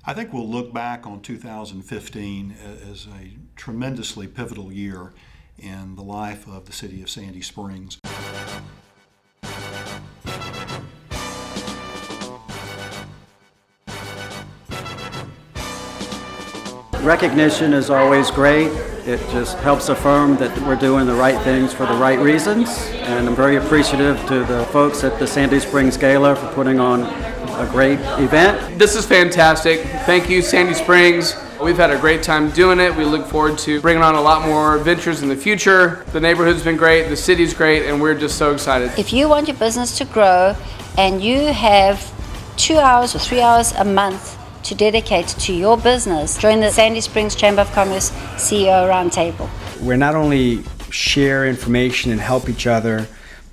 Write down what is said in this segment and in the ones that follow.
I think we'll look back on 2015 as a tremendously pivotal year in the life of the city of Sandy Springs. Recognition is always great. It just helps affirm that we're doing the right things for the right reasons. And I'm very appreciative to the folks at the Sandy Springs Gala for putting on a great event. This is fantastic. Thank you, Sandy Springs. We've had a great time doing it. We look forward to bringing on a lot more ventures in the future. The neighborhood's been great, the city's great, and we're just so excited. If you want your business to grow and you have 2 hours or 3 hours a month to dedicate to your business, join the Sandy Springs Chamber of Commerce CEO Roundtable. We're not only share information and help each other,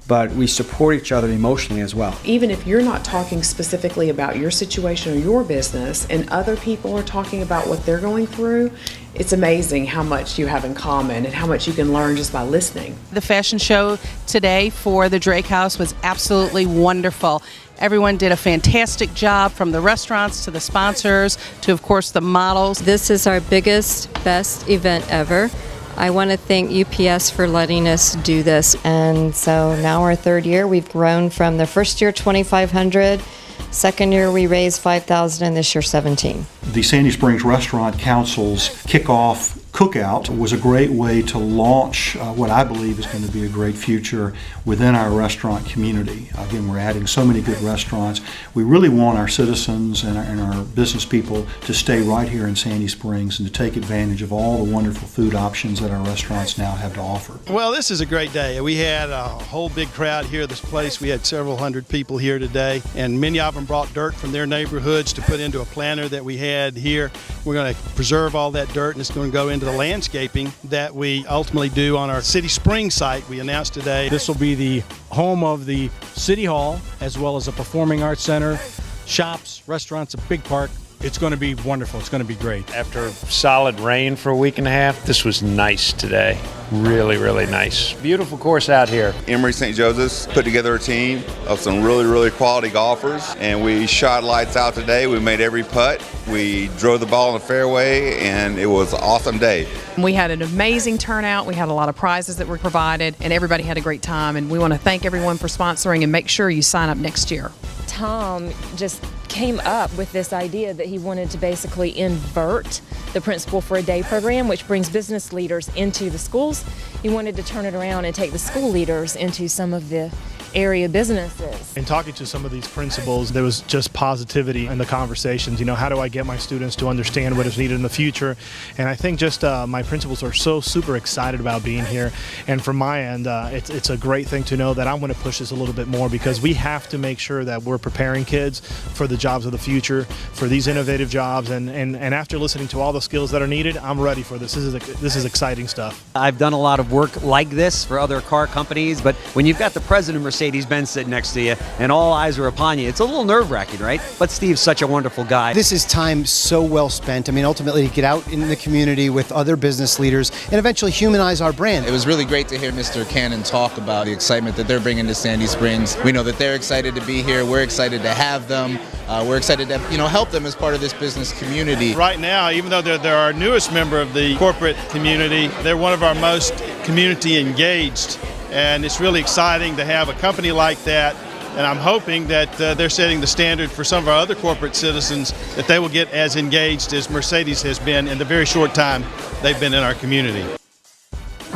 but we support each other emotionally as well. Even if you're not talking specifically about your situation or your business and other people are talking about what they're going through, it's amazing how much you have in common and how much you can learn just by listening. The fashion show today for the Drake House was absolutely wonderful. Everyone did a fantastic job, from the restaurants to the sponsors to, of course, the models. This is our biggest, best event ever. I want to thank UPS for letting us do this. And so now our third year, we've grown from the first year 2,500, second year we raised 5,000, and this year 17. The Sandy Springs Restaurant Council's kickoff cookout was a great way to launch what I believe is going to be a great future within our restaurant community. Again, we're adding so many good restaurants. We really want our citizens and our business people to stay right here in Sandy Springs and to take advantage of all the wonderful food options that our restaurants now have to offer. Well, this is a great day. We had a whole big crowd here at this place. We had several hundred people here today, and many of them brought dirt from their neighborhoods to put into a planter that we had here. We're going to preserve all that dirt, and it's going to go into the landscaping that we ultimately do on our City Springs site. We announced today this will be the home of the City Hall, as well as a performing arts center, shops, restaurants, a big park. It's going to be wonderful. It's going to be great. After solid rain for a week and a half, this was nice today. Really, really nice. Beautiful course out here. Emory St. Joseph's put together a team of some really quality golfers, and we shot lights out today. We made every putt. We drove the ball in the fairway, and it was an awesome day. We had an amazing turnout. We had a lot of prizes that were provided, and everybody had a great time. And we want to thank everyone for sponsoring, and make sure you sign up next year. Tom just came up with this idea that he wanted to basically invert the Principal for a Day program, which brings business leaders into the schools. He wanted to turn it around and take the school leaders into some of the area businesses. In talking to some of these principals, there was just positivity in the conversations. You know, how do I get my students to understand what is needed in the future? And I think just my principals are so super excited about being here. And from my end, it's a great thing to know that I'm going to push this a little bit more, because we have to make sure that we're preparing kids for the jobs of the future, for these innovative jobs. And after listening to all the skills that are needed, I'm ready for this. This is exciting stuff. I've done a lot of work like this for other car companies, but when you've got the president of Mercedes-Benz sitting next to you and all eyes are upon you, it's a little nerve-wracking, right? But Steve's such a wonderful guy. This is time so well spent. I mean, ultimately to get out in the community with other business leaders and eventually humanize our brand. It was really great to hear Mr. Cannon talk about the excitement that they're bringing to Sandy Springs. We know that they're excited to be here. We're excited to have them. We're excited to help them as part of this business community. Right now, even though they're our newest member of the corporate community, they're one of our most community engaged. And it's really exciting to have a company like that. And I'm hoping that they're setting the standard for some of our other corporate citizens, that they will get as engaged as Mercedes has been in the very short time they've been in our community.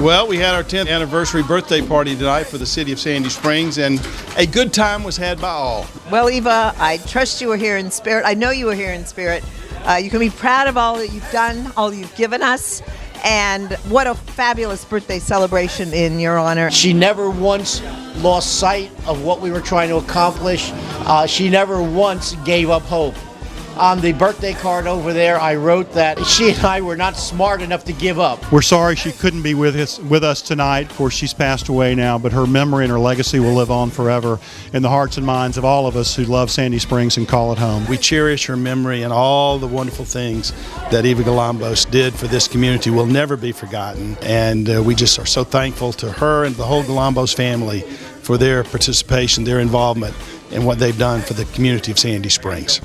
Well, we had our 10th anniversary birthday party tonight for the city of Sandy Springs, and a good time was had by all. Well, Eva, I trust you were here in spirit. I know you were here in spirit. You can be proud of all that you've done, all you've given us. And what a fabulous birthday celebration in your honor. She never once lost sight of what we were trying to accomplish. She never once gave up hope. On the birthday card over there, I wrote that she and I were not smart enough to give up. We're sorry she couldn't be with us tonight. Of course, she's passed away now, but her memory and her legacy will live on forever in the hearts and minds of all of us who love Sandy Springs and call it home. We cherish her memory, and all the wonderful things that Eva Galambos did for this community will never be forgotten. And we just are so thankful to her and the whole Galambos family for their participation, their involvement in what they've done for the community of Sandy Springs.